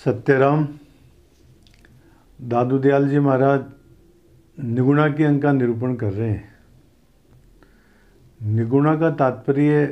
सत्यराम दादू दयाल जी महाराज निगुणा के अंक का निरूपण कर रहे हैं। निगुणा का तात्पर्य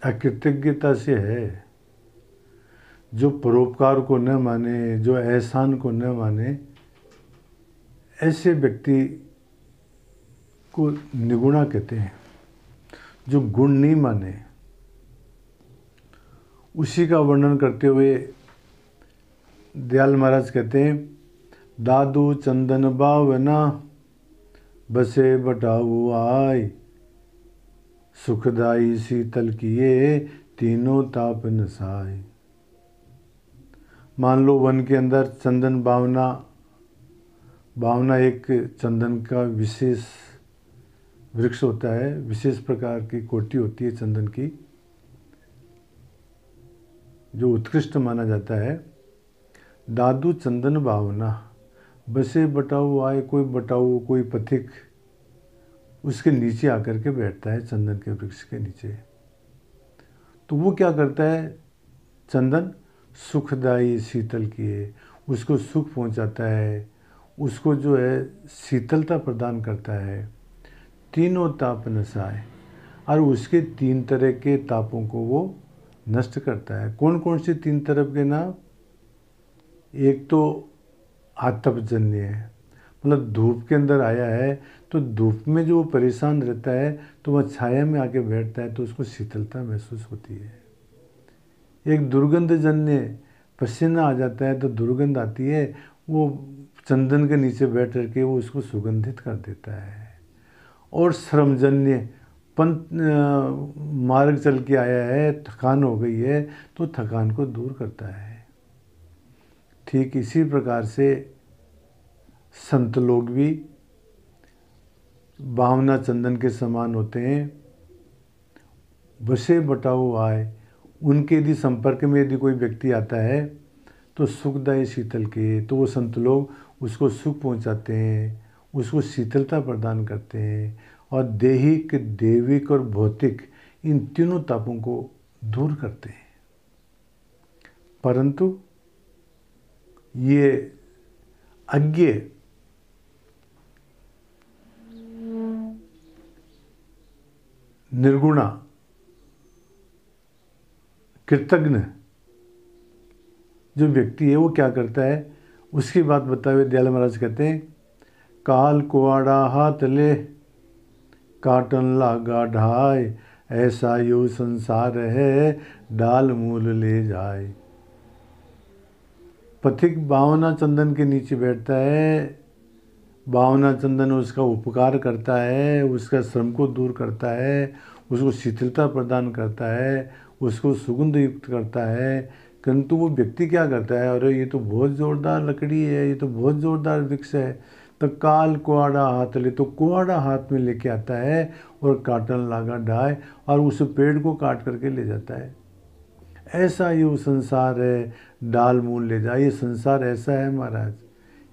अकृतज्ञता से है। जो परोपकार को न माने, जो एहसान को न माने, ऐसे व्यक्ति को निगुणा कहते हैं। जो गुण नहीं माने, उसी का वर्णन करते हुए दयाल महाराज कहते हैं, दादू चंदन भावना बसे बटाऊ आय, सुखदाई शीतल किए तीनों ताप नसाय। मान लो वन के अंदर चंदन भावना एक चंदन का विशेष वृक्ष होता है, विशेष प्रकार की कोटि होती है चंदन की, जो उत्कृष्ट माना जाता है। दादू चंदन भावना बसे बटाऊ आए, कोई बटाऊ कोई पथिक उसके नीचे आकर के बैठता है, चंदन के वृक्ष के नीचे। तो वो क्या करता है? चंदन सुखदाई शीतल किए, उसको सुख पहुंचाता है, उसको जो है शीतलता प्रदान करता है। तीनों ताप नसाए, और उसके तीन तरह के तापों को वो नष्ट करता है। कौन कौन से तीन तरह के नाम? एक तो आतपजन्य है, मतलब धूप के अंदर आया है तो धूप में जो परेशान रहता है तो वह छाया में आके बैठता है तो उसको शीतलता महसूस होती है। एक दुर्गंधजन्य, पसीना आ जाता है तो दुर्गंध आती है, वो चंदन के नीचे बैठ करके वो उसको सुगंधित कर देता है। और श्रमजन्य, मार्ग चल के आया है, थकान हो गई है तो थकान को दूर करता है। ठीक इसी प्रकार से संत लोग भी भावना चंदन के समान होते हैं। बसे बटाऊ आए, उनके यदि संपर्क में यदि कोई व्यक्ति आता है तो सुखदायी शीतल के, तो वो संत लोग उसको सुख पहुंचाते हैं, उसको शीतलता प्रदान करते हैं और दैहिक, दैविक और भौतिक इन तीनों तापों को दूर करते हैं। परंतु ये अज्ञ निर्गुणा कृतज्ञ जो व्यक्ति है वो क्या करता है, उसकी बात बताए हुए दयाल महाराज कहते हैं, काल कुआड़ा हाथ ले काटन लागा ढाय, ऐसा यो संसार है डाल मूल ले जाए। पथिक भावना चंदन के नीचे बैठता है, भावना चंदन उसका उपकार करता है, उसका श्रम को दूर करता है, उसको शीतलता प्रदान करता है, उसको सुगंध युक्त करता है। किंतु वो व्यक्ति क्या करता है, अरे ये तो बहुत ज़ोरदार लकड़ी है, ये तो बहुत ज़ोरदार वृक्ष है, तो काल कुआड़ा हाथ ले, तो कुआड़ा हाथ में लेके आता है और काटन लागा ढाए, और उस पेड़ को काट करके ले जाता है। ऐसा ये संसार है डाल मूल ले जाए। ये संसार ऐसा है महाराज,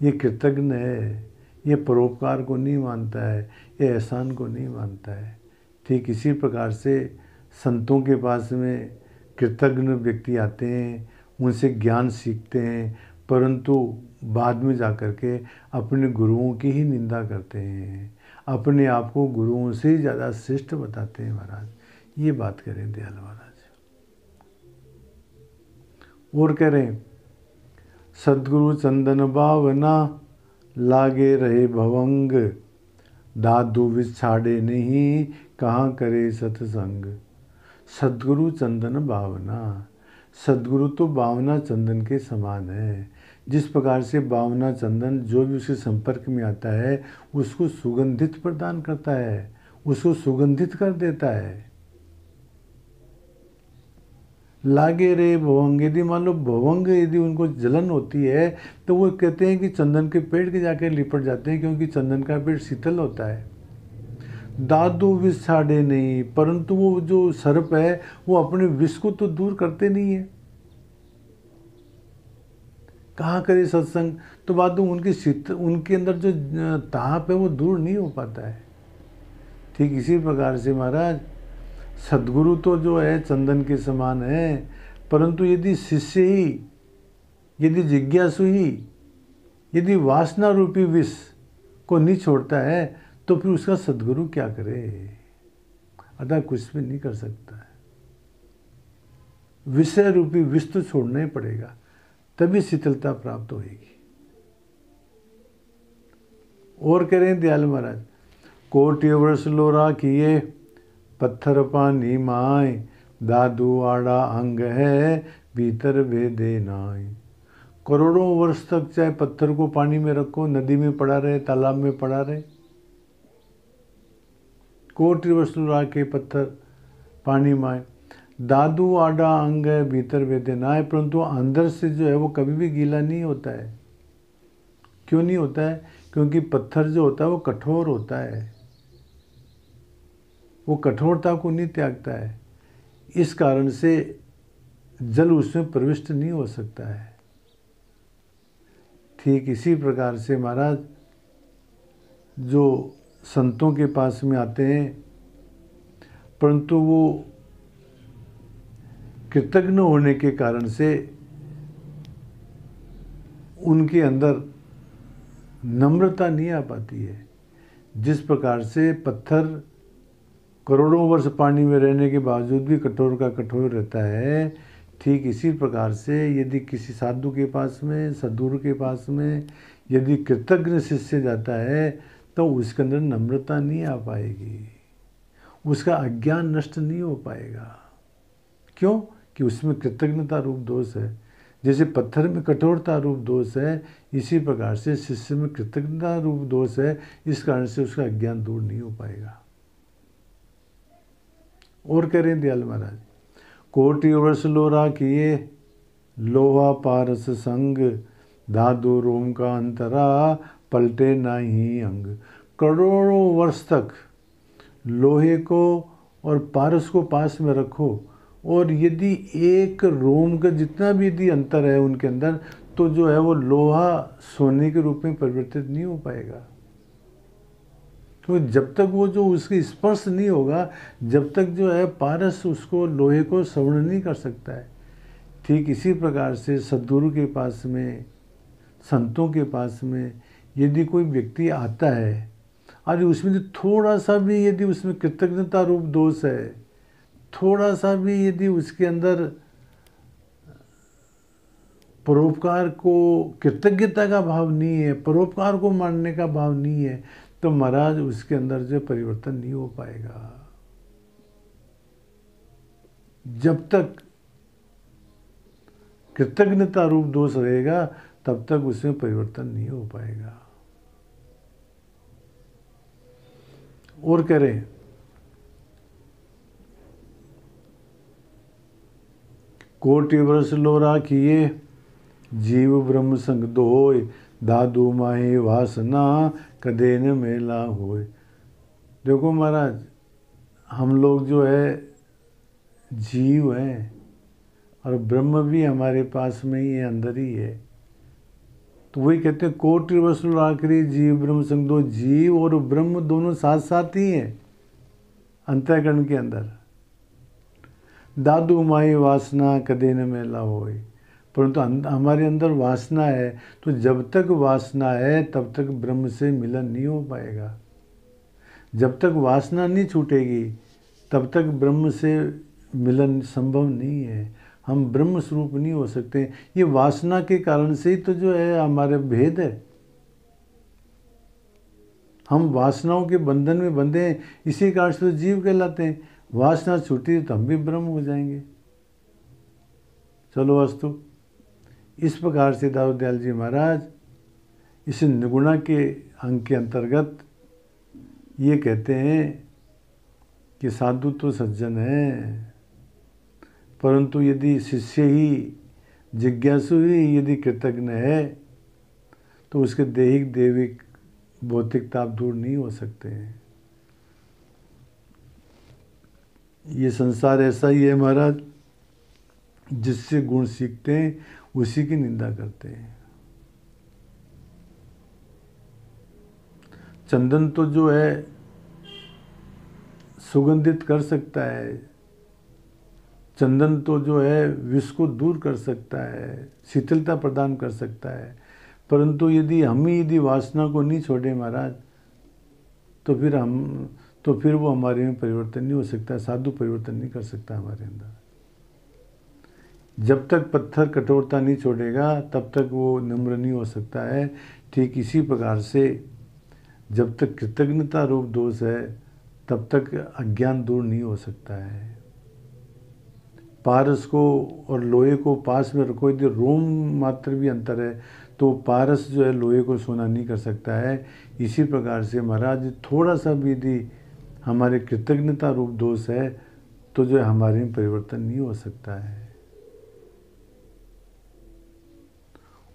ये कृतज्ञ है, ये परोपकार को नहीं मानता है, ये एहसान को नहीं मानता है। ठीक इसी प्रकार से संतों के पास में कृतज्ञ व्यक्ति आते हैं, उनसे ज्ञान सीखते हैं, परंतु बाद में जाकर के अपने गुरुओं की ही निंदा करते हैं, अपने आप को गुरुओं से ही ज़्यादा श्रेष्ठ बताते हैं महाराज। ये बात करें दयाल महाराज। और कह रहे हैं, सद्गुरु चंदन भावना लागे रहे भवंग, दादू विछाड़े नहीं कहाँ करे सत्संग। सद्गुरु चंदन भावना, सद्गुरु तो भावना चंदन के समान है। जिस प्रकार से भावना चंदन जो भी उसके संपर्क में आता है उसको सुगंधित प्रदान करता है, उसको सुगंधित कर देता है। लागे रे भवंग, यदि मान लो भवंग यदि उनको जलन होती है तो वो कहते हैं कि चंदन के पेड़ के जाके लिपट जाते हैं, क्योंकि चंदन का पेड़ शीतल होता है। दादू विष छाड़े नहीं, परंतु वो जो सर्प है वो अपने विष को तो दूर करते नहीं है। कहाँ करे सत्संग, तो बादू उनके अंदर जो ताप है वो दूर नहीं हो पाता है। ठीक इसी प्रकार से महाराज सद्गुरु तो जो है चंदन के समान है, परंतु यदि शिष्य ही यदि जिज्ञासु ही यदि वासना रूपी विष को नहीं छोड़ता है तो फिर उसका सद्गुरु क्या करे? अतः कुछ भी नहीं कर सकता है। विषय रूपी विष तो छोड़ना ही पड़ेगा, तभी शीतलता प्राप्त होगी। और कह रहे हैं दयाल महाराज, कोटि वर्ष लोरा किए पत्थर पानी माय, दादू आड़ा अंग है भीतर भेदे नाय। करोड़ों वर्ष तक चाहे पत्थर को पानी में रखो, नदी में पड़ा रहे, तालाब में पड़ा रहे, कोटि वर्ष लोरा के पत्थर पानी माय, दादू आड़ा अंग है भीतर भेदे नाय, परंतु अंदर से जो है वो कभी भी गीला नहीं होता है। क्यों नहीं होता है? क्योंकि पत्थर जो होता है वो कठोर होता है, वो कठोरता को नहीं त्यागता है, इस कारण से जल उसमें प्रविष्ट नहीं हो सकता है। ठीक इसी प्रकार से महाराज जो संतों के पास में आते हैं परंतु वो कृतज्ञ होने के कारण से उनके अंदर नम्रता नहीं आ पाती है। जिस प्रकार से पत्थर करोड़ों वर्ष पानी में रहने के बावजूद भी कठोर का कठोर रहता है, ठीक इसी प्रकार से यदि किसी साधु के पास में, सद्गुरु के पास में यदि कृतज्ञ शिष्य जाता है तो उसके अंदर नम्रता नहीं आ पाएगी, उसका अज्ञान नष्ट नहीं हो पाएगा। क्यों? कि उसमें कृतज्ञता रूप दोष है। जैसे पत्थर में कठोरता रूप दोष है, इसी प्रकार से शिष्य में कृतज्ञता रूप दोष है, इस कारण से उसका अज्ञान दूर नहीं हो पाएगा। और कह रहे हैं दयाल महाराज, कोटि वर्ष लोरा किए लोहा पारस संग, धातु रोम का अंतरा पलटे नहीं अंग। करोड़ों वर्ष तक लोहे को और पारस को पास में रखो और यदि एक रोम का जितना भी यदि अंतर है उनके अंदर, तो जो है वो लोहा सोने के रूप में परिवर्तित नहीं हो पाएगा। तो जब तक वो जो उसकी स्पर्श नहीं होगा, जब तक जो है पारस उसको लोहे को श्रवण नहीं कर सकता है। ठीक इसी प्रकार से सद्गुरु के पास में, संतों के पास में यदि कोई व्यक्ति आता है और उसमें जो थोड़ा सा भी यदि उसमें कृतज्ञता रूप दोष है, थोड़ा सा भी यदि उसके अंदर परोपकार को, कृतज्ञता का भाव नहीं है, परोपकार को मानने का भाव नहीं है, तो महाराज उसके अंदर जो परिवर्तन नहीं हो पाएगा। जब तक कृतज्ञता रूप दोष रहेगा तब तक उसमें परिवर्तन नहीं हो पाएगा। और कह रहे हैं, कोटि वर्ष लोरा किए जीव ब्रह्म संग दोय, दादू माही वासना कदे न मेला होय। देखो महाराज, हम लोग जो है जीव हैं और ब्रह्म भी हमारे पास में ही है, अंदर ही है। तो वही कहते हैं कोटि वर्ष लोरा करी जीव ब्रह्म संग दो। जीव और ब्रह्म दोनों साथ साथ ही हैं अंतःकरण के अंदर। दादू माई वासना कदे न मेला होय, परंतु हमारे अंदर वासना है, तो जब तक वासना है तब तक ब्रह्म से मिलन नहीं हो पाएगा। जब तक वासना नहीं छूटेगी तब तक ब्रह्म से मिलन संभव नहीं है। हम ब्रह्म स्वरूप नहीं हो सकते। ये वासना के कारण से ही तो जो है हमारे भेद है। हम वासनाओं के बंधन में बंधे हैं, इसी कारण से तो जीव कहलाते हैं। वासना छूटी तो हम भी ब्रह्म हो जाएंगे। चलो अस्तु। इस प्रकार से दाऊ दयाल जी महाराज इस निगुणा के अंग के अंतर्गत ये कहते हैं कि साधु तो सज्जन है, परंतु यदि शिष्य ही, जिज्ञासु ही यदि कृतज्ञ है तो उसके दैहिक दैविक भौतिक ताप दूर नहीं हो सकते हैं। ये संसार ऐसा ही है महाराज, जिससे गुण सीखते हैं उसी की निंदा करते हैं। चंदन तो जो है सुगंधित कर सकता है, चंदन तो जो है विष को दूर कर सकता है, शीतलता प्रदान कर सकता है, परंतु यदि हम ही यदि वासना को नहीं छोड़े महाराज, तो फिर वो हमारे में परिवर्तन नहीं हो सकता, साधु परिवर्तन नहीं कर सकता हमारे अंदर। जब तक पत्थर कठोरता नहीं छोड़ेगा तब तक वो नम्र नहीं हो सकता है। ठीक इसी प्रकार से जब तक कृतज्ञता रूप दोष है तब तक अज्ञान दूर नहीं हो सकता है। पारस को और लोहे को पास में रखो, यदि रोम मात्र भी अंतर है तो पारस जो है लोहे को सोना नहीं कर सकता है। इसी प्रकार से महाराज थोड़ा सा भी यदि हमारे कृतज्ञता रूप दोष है तो जो है हमारे में परिवर्तन नहीं हो सकता है।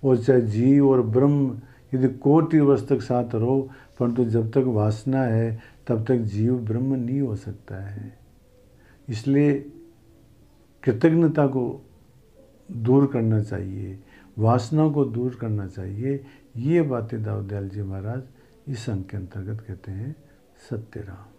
और चाहे जीव और ब्रह्म यदि कोटि वर्ष तक साथ रहो, परंतु जब तक वासना है तब तक जीव ब्रह्म नहीं हो सकता है। इसलिए कृतज्ञता को दूर करना चाहिए, वासना को दूर करना चाहिए। ये बातें दाऊदयाल जी महाराज इस अंक के अंतर्गत कहते हैं। सत्य राम।